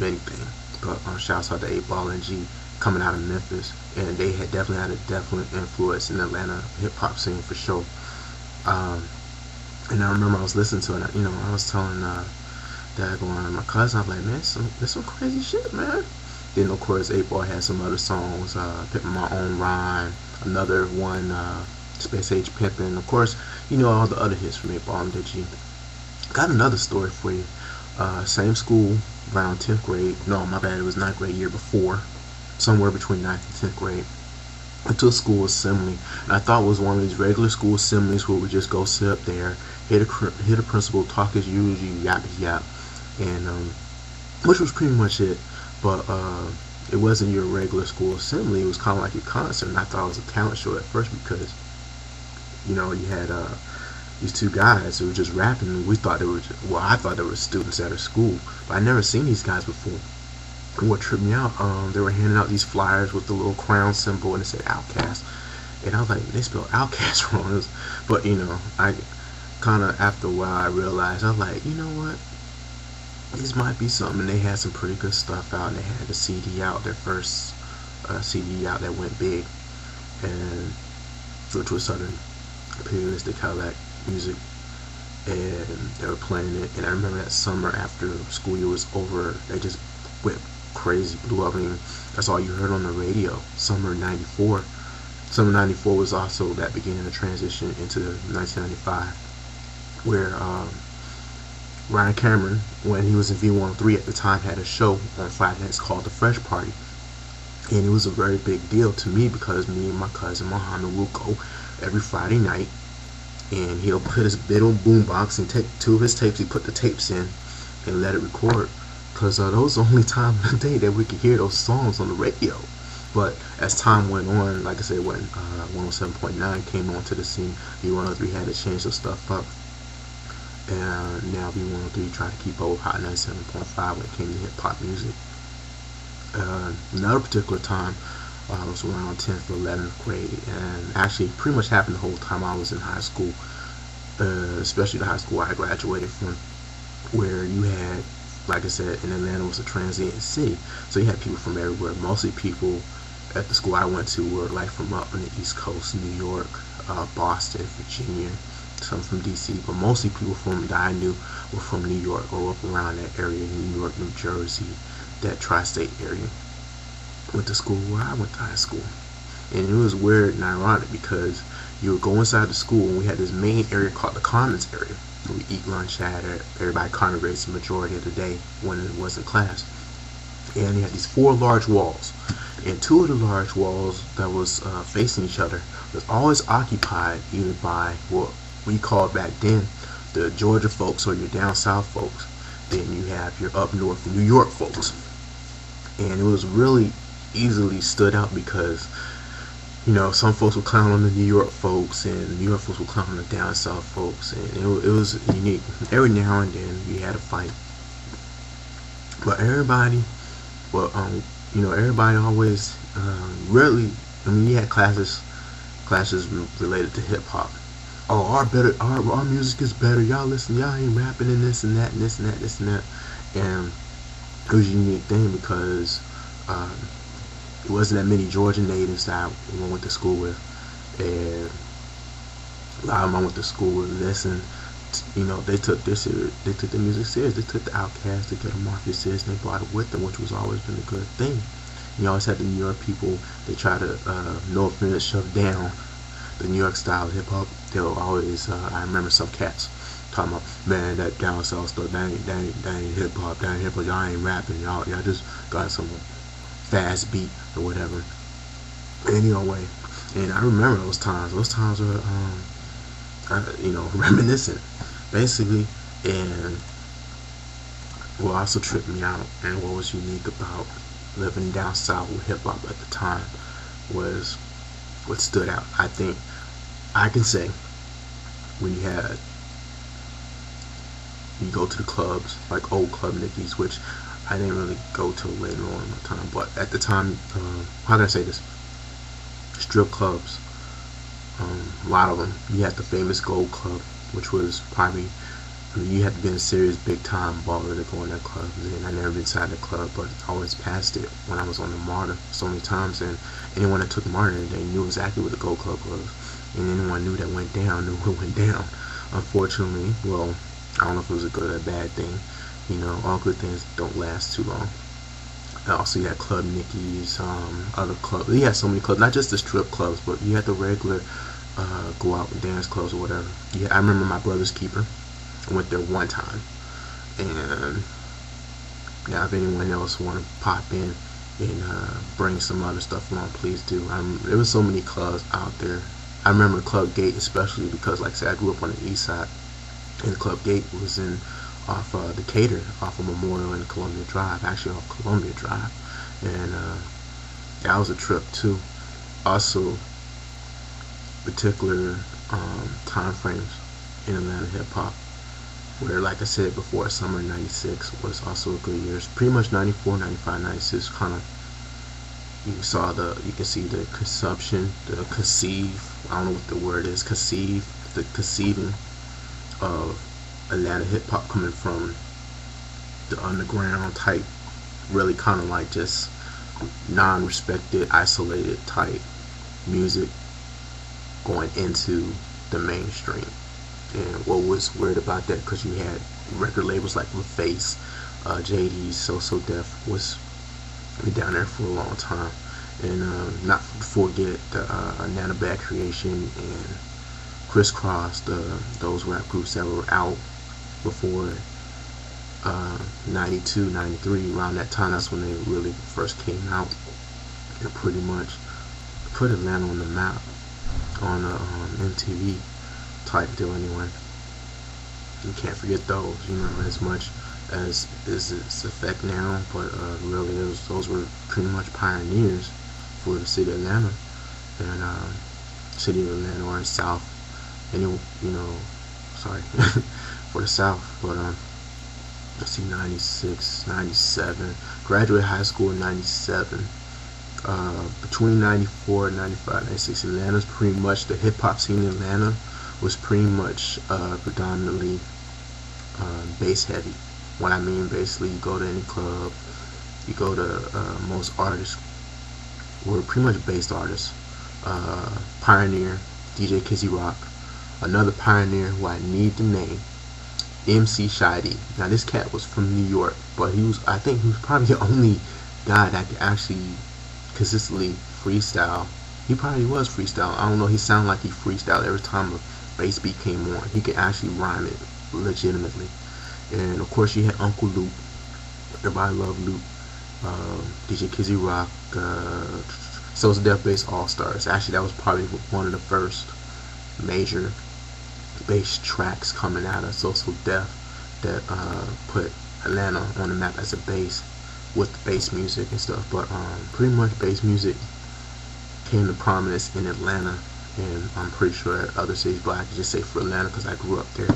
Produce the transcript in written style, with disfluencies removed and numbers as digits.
anything. But shouts out to 8 Ball and G coming out of Memphis, and they had definitely had a definite influence in the Atlanta hip hop scene for sure. Um, and I remember I was listening to it. I was telling my cousin, I was like, man, there's some crazy shit, man. Then of course 8 Ball had some other songs, Pimpin' My Own Rhyme, another one, Space Age Pimpin'. Of course, all the other hits from 8 Ball and G. Got another story for you. Same school, around 10th grade. No, my bad, it was 9th grade year before. Somewhere between 9th and 10th grade. Went to a school assembly. And I thought it was one of these regular school assemblies where we just go sit up there, hear the principal talk as usual, yap yap. And, which was pretty much it. But, it wasn't your regular school assembly. It was kind of like a concert. And I thought it was a talent show at first because, you had, these two guys who were just rapping, and I thought they were students at a school, but I never seen these guys before. And what tripped me out, they were handing out these flyers with the little crown symbol, and it said Outcast, and I was like, they spelled Outcast wrong. But I kind of, after a while, I realized, I was like, you know what, this might be something. And they had some pretty good stuff out, and they had the CD out, their first CD out that went big, and which was Southern Imperialistic Cadillac music, and they were playing it. And I remember that summer after school year was over, they just went crazy, blew up. I mean, that's all you heard on the radio. Summer '94 was also that beginning of transition into 1995, where Ryan Cameron, when he was in V103 at the time, had a show on Friday nights called The Fresh Party, and it was a very big deal to me because me and my cousin Muhammad would go every Friday night, and he'll put his big old boombox and take 2 of his tapes. He put the tapes in and let it record, because those were the only time of the day that we could hear those songs on the radio. But as time went on, like I said, when 107.9 came onto the scene, V103 had to change some stuff up, and now V103 tried to keep up with Hot 97.5 when it came to hip hop music. Another particular time, I was around 10th or 11th grade, and actually pretty much happened the whole time I was in high school, especially the high school I graduated from, where you had, like I said, in Atlanta was a transient city, so you had people from everywhere. Mostly people at the school I went to were like from up on the East Coast, New York, Boston, Virginia, some from DC, but mostly people that I knew were from New York or up around that area, New York, New Jersey, that tri-state area. Went to school where I went to high school, and it was weird and ironic because you would go inside the school, and we had this main area called the Commons area. We eat lunch at it. Everybody congregates the majority of the day when it wasn't class, and you had these 4 large walls, and 2 of the large walls that was facing each other was always occupied either by what we called back then the Georgia folks or your down south folks. Then you have your up north New York folks, and it was really easily stood out because some folks would clown on the New York folks, and New York folks would clown on the down south folks, and it was unique. Every now and then we had a fight, but everybody always really, you had classes related to hip hop. Oh, our music is better. Y'all ain't rapping and this and that and this and that, this and that. And it was a unique thing because it wasn't that many Georgia natives that I went to school with, and a lot of them I went to school with listened. They took the music serious. They took the Outkast, they took the Mafia serious, and they brought it with them, which was always been a good thing. You always had the New York people. They try to no offense, shove down the New York style hip hop. They'll always I remember some cats talking about, man, that down south stuff, that ain't hip hop, y'all ain't rapping, y'all just got some fast beat or whatever. Anyway, and I remember those times were reminiscent basically. And what also tripped me out and what was unique about living down south with hip hop at the time was what stood out. I think I can say when you go to the clubs like old Club Nicky's, which I didn't really go till later on in my time, but at the time, how can I say this? Strip clubs, a lot of them. You had the famous Gold Club, which was probably I mean, you have to be a serious big time baller to go in that club. And I never been inside the club, but I always passed it when I was on the MARTA so many times. And anyone that took MARTA, they knew exactly what the Gold Club was. And anyone knew that went down knew what went down. Unfortunately, well, I don't know if it was a good or a bad thing. You know, all good things don't last too long. Also, you had Club Nicky's, other clubs. You had so many clubs, not just the strip clubs, but you had the regular go out and dance clubs or whatever. Yeah, I remember my brother's keeper. I went there one time, and now if anyone else want to pop in and bring some other stuff along, please do. There was so many clubs out there. I remember Club Gate especially because, like I said, I grew up on the east side, and Club Gate was in off Decatur, off of Memorial and Columbia Drive, actually off Columbia Drive, and that was a trip too. Also, particular time frames in Atlanta hip hop, where, like I said before, summer '96 was also a good year. Pretty much '94, '95, '96 kind of, you can see the consumption, the conceive, I don't know what the word is, the conceiving of Atlanta hip hop coming from the underground type, really kind of like just non-respected, isolated type music going into the mainstream. And what was weird about that, because you had record labels like LaFace, JD's, So Def was down there for a long time, and not to forget the Nana Bad Creation and Crisscross, those rap groups that were out before 92, 93, around that time. That's when they really first came out and pretty much put Atlanta on the map on MTV type deal anyway. You can't forget those, as much as its effect now, but really those were pretty much pioneers for the city of Atlanta, and city of Atlanta or in South, sorry, for the South. But let's see, 96, 97, graduated high school in 97. Between 94 and 95, 96, Atlanta's pretty much, the hip hop scene in Atlanta was pretty much predominantly bass heavy. What I mean, basically, you go to any club, you go to most artists were pretty much bass artists. Pioneer, DJ Kizzy Rock, another pioneer who I need to name, MC Shy-D. Now this cat was from New York, but I think he was probably the only guy that could actually consistently freestyle. He probably was freestyle. I don't know, he sounded like he freestyled every time a bass beat came on. He could actually rhyme it legitimately. And of course you had Uncle Luke. Everybody loved Luke. DJ Kizzy Rock, So was Death Bass All Stars. Actually, that was probably one of the first major bass tracks coming out of Social Death that put Atlanta on the map as a bass, with the bass music and stuff. But pretty much bass music came to prominence in Atlanta, and I'm pretty sure at other cities, but I can just say for Atlanta because I grew up there.